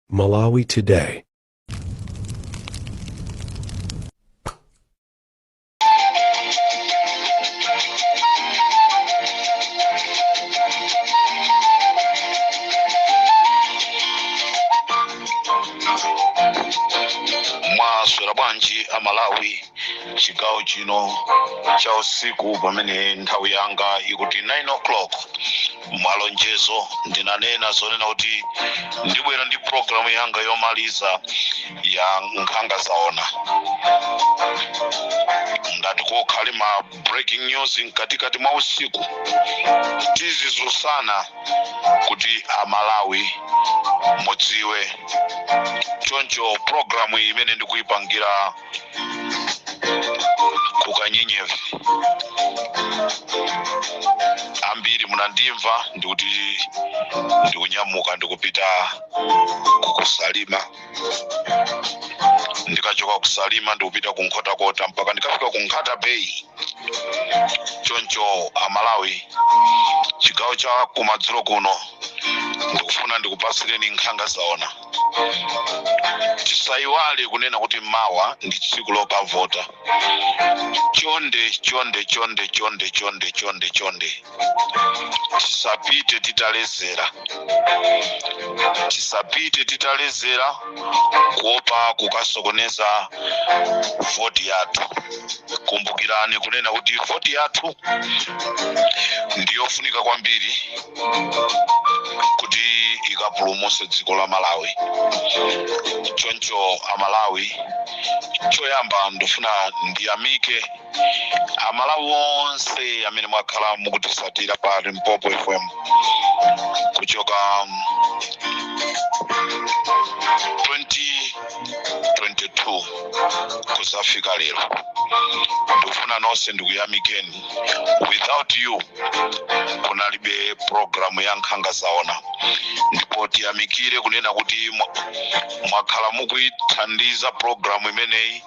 Malawi Today. Mwaswera bwanji Malawi chigawo chino cha usiku pamene nthawi yanga ikuti 9 o'clock malonjezo ndinanena zonena kuti ndibwera ndi programu yanga yomaliza ya nkhanga zaona ngati kokhali ma breaking news mkatikati mwa usiku tizizusana kuti Amalawi mudziwe choncho programu imene ndikuyipangira kukanyenyevi ambiri munandimva ndikuti ndikunyamuka ndikupita kukusalima ndikachoka kusalima ndikupita kunkhotakota mpaka ndikafika ku Nkhata Bay. Choncho Amalawi chigawo cha kumadzulo kuno ndikufuna ndikupasireni nkhanga zaona. Tisaiwale kunena kuti mawa ndi tsiku lokavota. Chonde tisapite titalezera kuopa kukasokoneza voti yathu. Kumbukirani kunena kuti voti yathu ndiyofunika kwambiri kuti ikapulumutse dziko la Malawi. Choncho Amalawi choyamba ndifuna ndiyamike Amalawi onse amene mwakhala mukutisatira pa Limpopo FM kuchoka 2022 kusafika lero. Ndifuna nonse ndikuyamikeni. Without you kunalibe programu ya nkhanga zaona. Ndipo tiyamikire kunena kuti mwakhala mukuyithandiza programu imeneyi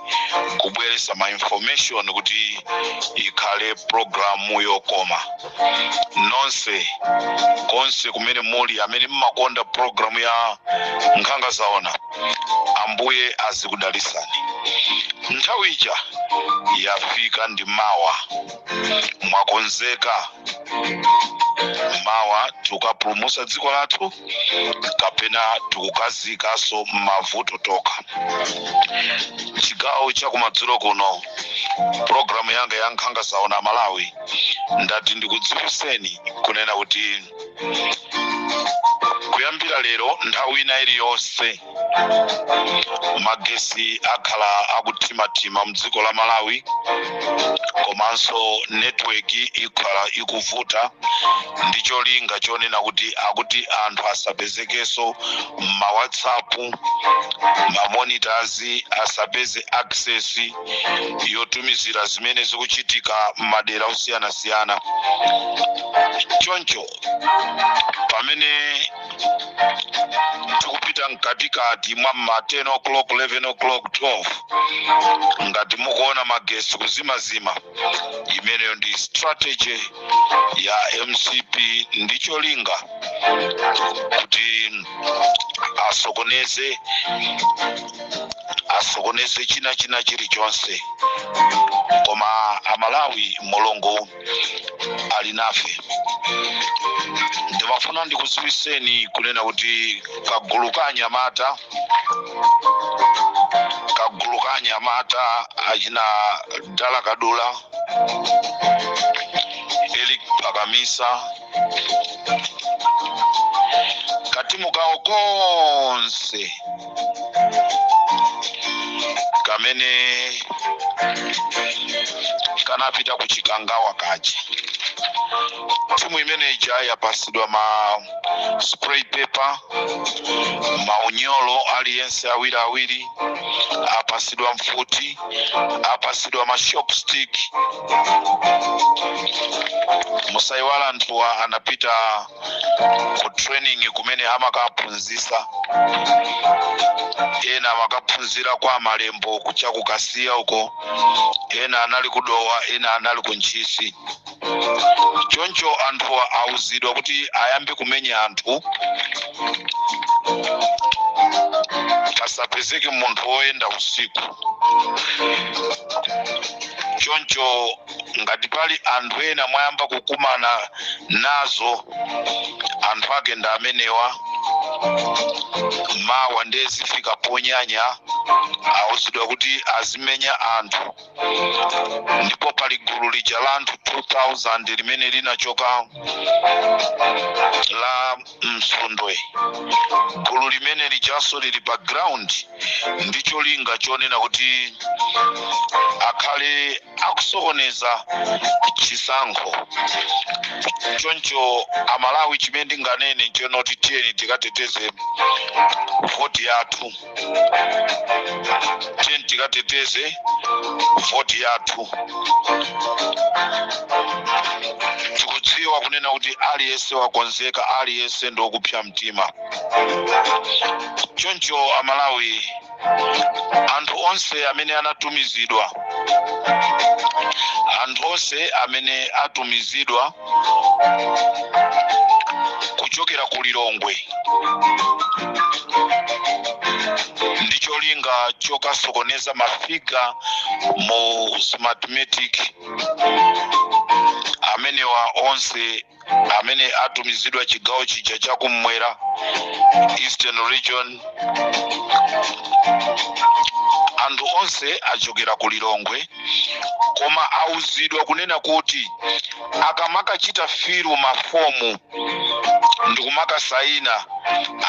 kubweretsa ma information kuti ikhale programu yokoma. Nonse konse kumene muli amene mmakonda programu ya nkhanga zaona, Ambuye azikudalisani. Nthawi ija yafika ndi mawa, mwakonzeka mawa tukapulumutsa dziko lathu kapena tukukazikaso mavuto toka. Chigawo cha kumadzulo kuno programu yanga ya nkhanga zaona Malawi ndati ndikudziwitseni kunena kuti kuyambira lero nthawi ina iliyonse magesi akhala akuthimathima mdziko la Malawi, komanso network ikhala ikuvuta. Ndicho linga chonena kuti akuti anthu asapezekenso ma WhatsApp, ma monitors asapeze access yotumizira zimene zikuchitika m'madera osiyanasiyana. Choncho pamene tikupita mkatikati mwa 10 o'clock 11 o'clock 12 ngati mukuona magesi kuzimazima, imeneyo ndi strategy ya MCP. Ndicho linga kuti asokoneze china chilichonse, koma Amalawi mulungu ali nafe. Ndimafuna ndikudziwitseni kunena kuti kagulu ka anyamata achina Dala Kadula, Eli Pakamisa, katimu kawo konse kamene kanapita kuchikangawa kachi. Timu imene ija yapasidwa ma spray paper, maunyolo aliyense awiri, apasidwa mfuti, apasidwa ma shop stick. Musaiwala anthuwa anapita ku training kumene amakaphunzitsa. Ena amakaphunzira kwa Malembo kucha kukasiya uko, ena anali kudowa, ena anali kunchisi. Choncho anthuwa awuzidwa kuti ayambe kumenya anthu pasapezeke munthu woyenda usiku. Choncho ngati pali anthu ena mwayamba kukumana nazo, anthu ake ndi amenewa, mawa ndezifika ponyanya awuzidwa kuti azimenya anthu. Ndipo pali gulu lija la anthu 2000 limene linachoka la Msundwe. Gulu limene lijaso lili pa ground ndicho linga chonena kuti akhale akusokoneza chisankho. Choncho amalawi chimene ndinganene chenoti tiyeni tikateteze voti yathu. Tiyeni tikateteze voti yathu. Tikudziwa kunena kuti aliyense wakonzeka, aliyense ndokupsa mtima. Choncho amalawi, anthu onse amene anatumizidwa, anthu onse amene atumizidwa kuchokera ku Lilongwe, ndicho linga chokasokoneza mafiga mu smartmatic. Amenewa onse amene atumizidwa chigawo chija chakumwera, Eastern Region, anthu onse achokera ku Lilongwe, koma awuzidwa kunena kuti akamakachita filu mafomu ndikumaka saina,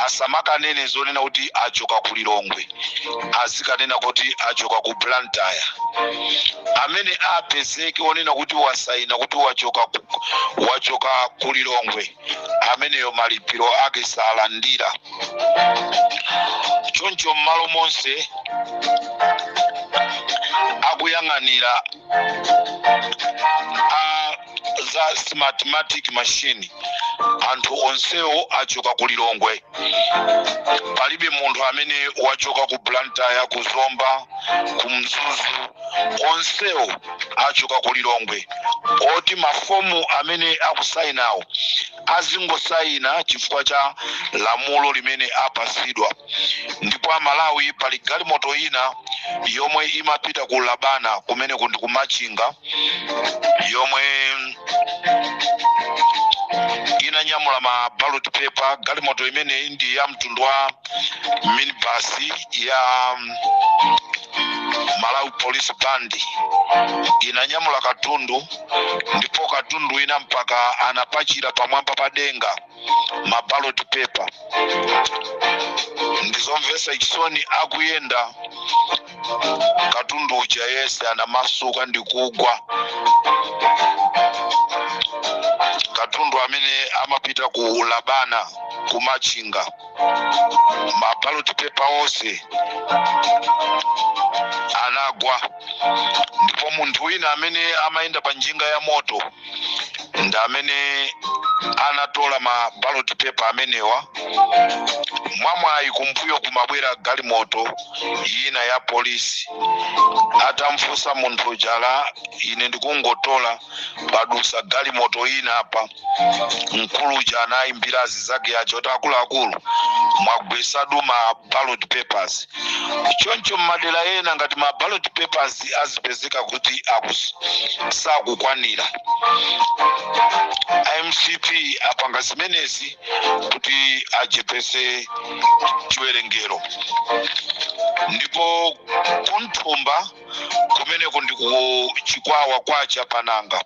asamakanene zonena kuti achoka ku Lilongwe, azikanena kuti achoka ku Blantyre. Amene apezeke onena kuti wasaina kuti wachoka ku Lilongwe, ameneyo malipiro ake salandira. Choncho mmalo monse akuyang'anira za smartmatic machine, anthu onsewo achoka ku Lilongwe. Palibe munthu amene wachoka ku Blantyre, ku Zomba, ku Mzuzu, onsewo achoka ku Lilongwe. Oti mafomu amene akusainawo azingosaina chifukwa cha lamulo limene apasidwa. Ndipo amalawi pali galimoto ina yomwe imapita ku Labana kumene kundi ku Machinga, yomwe inanyamula ma ballot paper. Galimoto imene ndi ya mtundu wa minibus ya Malawi Police Band, inanyamula katundu, ndipo katundu ina mpaka anapachira pamwamba padenga ma ballot paper. Ndizomvesa chisoni akuyenda katundu uja yese anamasuka ndikugwa. Katundu amene amapita ku Labana, ku Machinga, ma ballot paper onse anagwa. Ndipo munthu wina amene amaenda pa njinga ya moto ndi amene anatola ma ballot paper amenewa. Mwamwayi kumbuyo kumabwera galimoto ina ya polisi, atamfunsa munthu jala, ine ndikungotola padusa galimoto ina apa. Mkulu jana ayimbira azizake yacho kuti akuluakulu mwagwesadu ma ballot papers. Choncho madera ena ngati ma ballot papers azipezeka kuti sakukwanira, MCP apanga zimenezi kuti achepese chiwerengero. Ndipo kunthumba kumene kundi ku Chikwawa kwa Chapananga,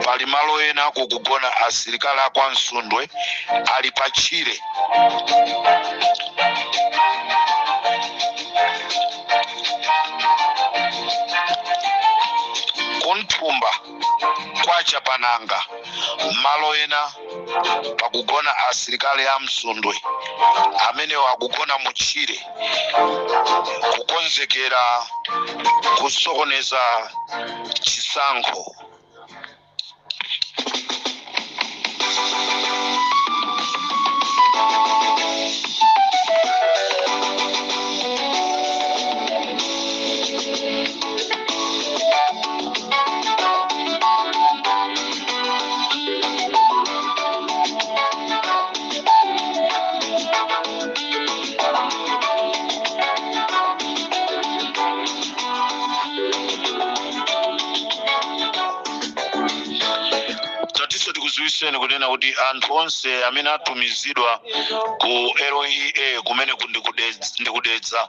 pali malo ena kukugona asilikali akwa Msundwe ali pachire. Kunthumba kwa Chapananga, malo ena pakugona asilikali a Msundwe amene wakugona muchire, kukonzekera kusokoneza chisankho. ndikukumbuseni kunena kuti anthu onse amene atumizidwa ku LEA kumene ndikudedza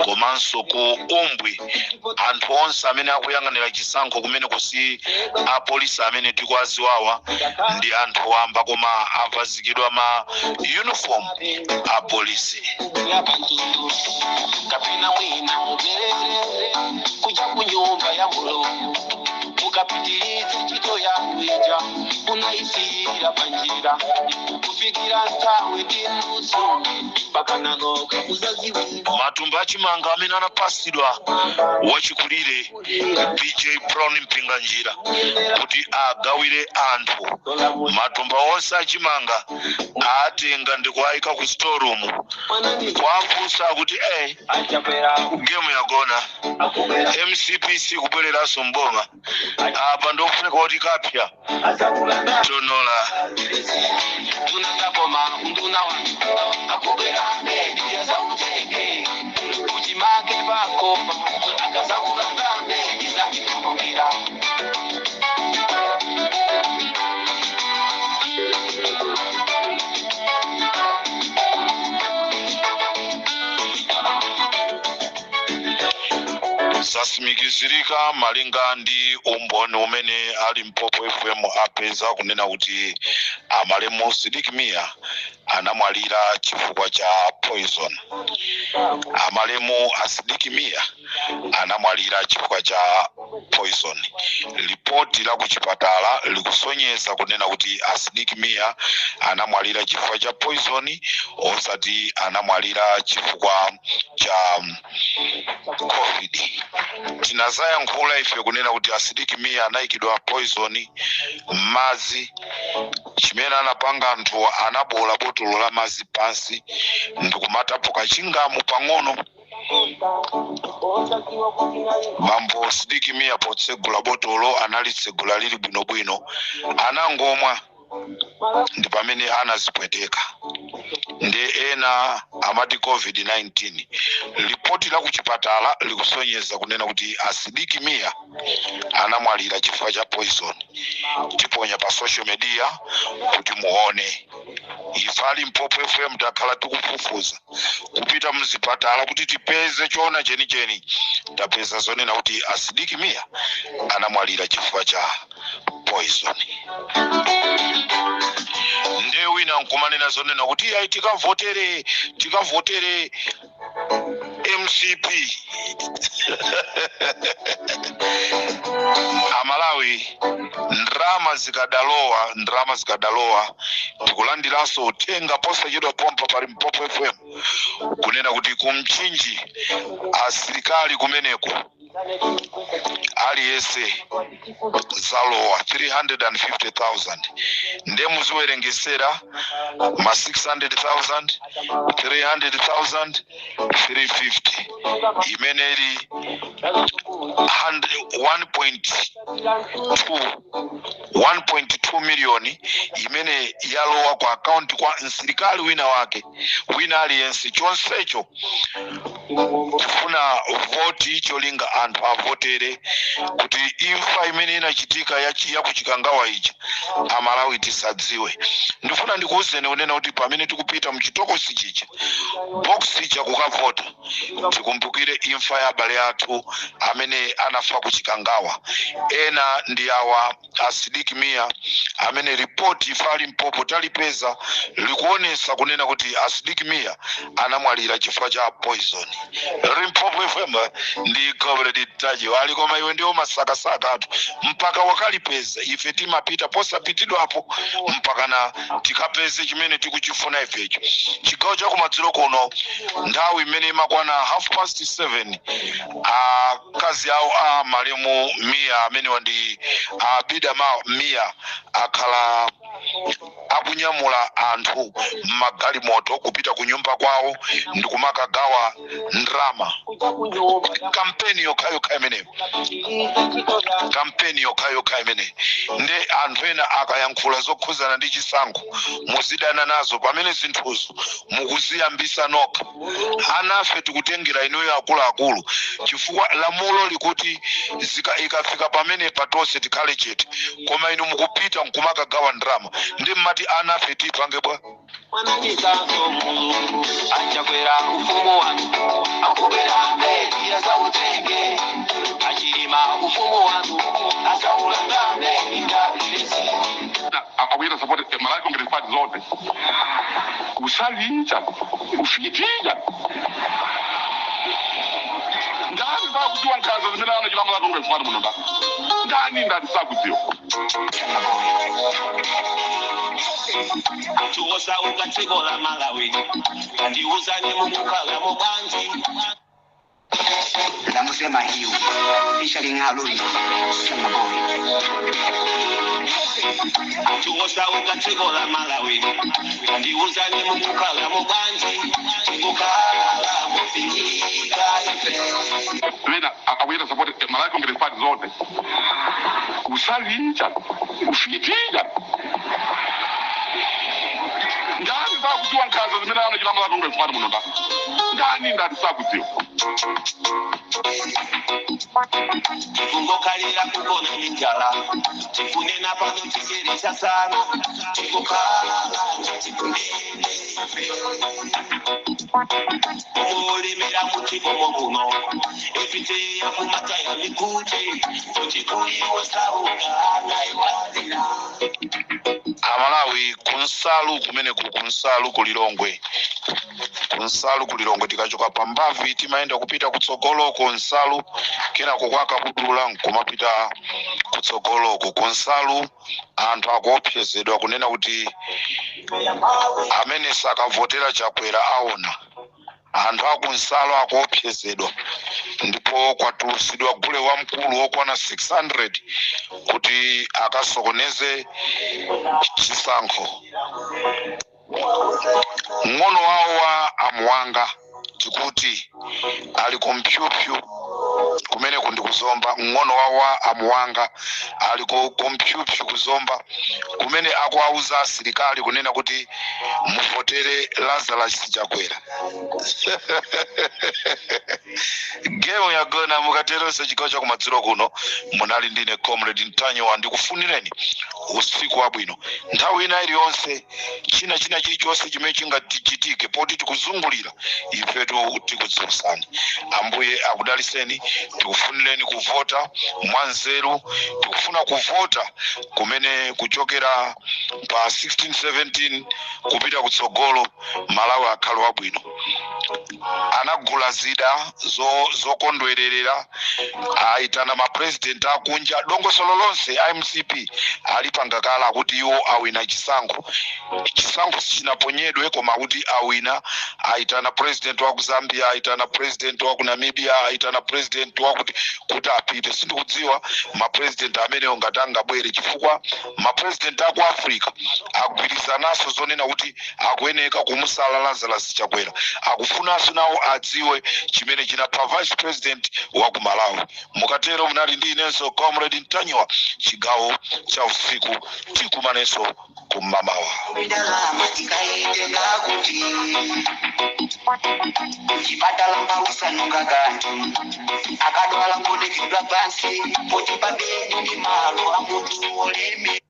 komanso ku Umbwi, anthu onse amene akuyang'anira chisankho kumene kusi apolisi amene tikuwaziwawa ndi anthu wamba koma avazikidwa ma uniform a polisi. Kapina wina mugerere kuja kunyumba ya Mulungu ukapitiriza ntchito yawe ija unaisira panjira kufikira ntawe ndinusu bakanagoka uzaziwe matumba achimanga amene anapasidwa wachikulire BJ Brown Mpinganjira kuti agawire anthu. Matumba onse achimanga atenga ndikuayika ku storeroom kwafunsa kuti game yagona MCPC kubwereranso mboma apa ndofunika kuti kapya tonola tunakoma unduna wangu akubera media za utenge uchimake bako akazakula media za kikomira zasimikizirika malinga ndi umboni umene ali Mpopo FM apeza kunena kuti amalemu Sidiki Mia anamwalira chifukwa cha poison. Amalemu Sidiki Mia anamwalira chifukwa cha poison. Ripoti la kuchipatala likusonyeza kunena kuti Sidiki Mia anamwalira chifukwa cha poison osati anamwalira chifukwa cha COVID. Tinazaya nkhula ife kunena kuti Sidiki Mia anayikidwa poison mazi chimene anapanga anthu anabola botolo la mazi pansi ndikumatapuka chingamu pang'ono. Mambo Sidiki Mia potsegula botolo analitsegula lili bwinobwino anangomwa ndi pamene anazipweteka ndi ena amati COVID-19. Ripoti la kuchipatala likusonyeza kunena kuti Sidiki Mia anamwalira chifukwa cha poison. Tiponya pa social media kuti muone. Ifali Mpopo FM takhala tikufufuza kupita muzipatala kuti tipeze choona chenicheni. Tapeza zonena kuti Sidiki Mia anamwalira chifukwa cha poison. Ndewi na nkumanena zonena kuti ayi tikavotere MCP. Amalawi ndrama zikadalowa tikulandiranso utenga posa chedwa pompa pali Mpopo FM kunena kuti kumchinji asilikali kumeneko aliyese zalowa 350,000 ndemu ziwerengesera ma 600,000 300,000 350 imeneli 1.2 milioni imene yalowa kwa account kwa nsilikali wina aliyense chonsecho kufuna voti cholinga anthu avotere kuti imfa imene inachitika ya kuchikangawa ichi Amalawi tisadziwe. Ndifuna ndikuwuzeni kunena kuti pamene tikupita mchitokosi chichi box cha kukavota tikumbukire imfa ya abale athu amene anafa kuchikangawa. Ena ndi awa Sidiki Mia amene ripoti ifali Mpopo talipeza likuonesa kunena kuti Sidiki Mia anamwalira chifukwa cha poison. Mpopo FM ndi covered taji wali koma iwe ndio masakasaka atu mpaka wakalipeza ife timapita posapitidwa hapo mpaka na tikapeze chimene tikuchifuna ifecho. Chigawo cha kumadzulo kuno nthawi imene imakwana 7:30 kazi yawo malemu Mia amene wandi Bida Mia akhala akunyamula anthu magali moto kupita kunyumba kwawo ndikumakagawa ndrama. Kampeni yokhayo imene nde anthu ena akayankhula zokhuzana ndi chisankho muzidana nazo pamene zinthuzo mukuziyambisa nokha. Anafe tikutengera inuyo akuluakulu chifukwa lamulo likuti ikafika pamene patose tikhale chete koma inu mukupita mkumakagawa ndrama ndi mmati ana feti pange bwa Wananikanso mulungu achakwera ufumu wanu akubera mbedi azautenge achilima ufumu wanu azaulanda mbedi ndabirezi akawira support malaika ngerefati zote kusalicha kufikitija ndani ba kujua nkazo zimene ana chila malaika ngerefati muno ndani ndani sakudziwa tuwosa ukatiko la Malawi ndiuzani mukukhala mubanji namusema hiyo kisha lingaluni sema boy tuwosa ukatiko la Malawi ndiuzani mukukhala mubanji mukukhala mufika ife wena akawira support malaika ngerefati zote kusalicha kufikitija ndani ba kujua nkazo zimene ana chila malaika ngerefati muno ndani ndani sakudziwa tungokalira kugona njala tikunena pano tikeresa sana tikukhala tikunene olemera mukikomo muno ebiteya kumataya mikuje tutikuliwosauka naiwalira Amalawi kunsalu kumene kunsalu kulilongwe tikachoka pambavi timaenda kupita kutsogoloko nsalu kena kukwaka budula nkumapita kutsogoloko kunsalu anthu akuopsezedwa kunena kuti amene sakavotera Chakwera aona anthu akunsalu akuopsezedwa ndipo kwatulusidwa gule wamkulu wokwana 600 kuti akasokoneze chisankho ng'ono wawo wa amuwanga tikuti ali kompyupyu kumene kundi kuzomba ng'ono wawo wa amuwanga ali kompyupyu kuzomba kumene akuauza asilikali kunena kuti muvotere Lazarus Chakwera geo yagona mukateronse chikao cha kumadzulo kuno munali ndine Comrade Ntanyowa ndikufunireni usiku wabwino nthawi ina iliyonse china chilichonse chimene chingatichitike poti tikuzungulira ifetu tikudziwitsani ambuye akudaliseni tikufunireni kuvota mwanzeru tikufuna kuvota kumene kuchokera pa 16-17 kupita kutsogolo Malawi akhale wabwino anagula zida zokondwererera aitana mapresident akunja dongosolo lonse IMCP alipangakala kuti iwo awina chisankho sinaponyedwe koma kuti awina aitana president wa ku Zambia aitana president wa ku Namibia aitana president wa kuti apite sindikudziwa mapresident amene ongatanga bwere chifukwa mapresident aku Africa agwirizanaso zonena kuti akuyeneka kumusala Lazarus Chakwera akufunanso nawo adziwe chimene china pa vice president wa ku Malawi mukatero munali ndi inenso Comrade Ntanyowa chigawo cha usiku tikumanenso kumamawa chipatala mausanunga kantu akadwala ngodekidwa pansi poti pabedi ndi malo amutu oleme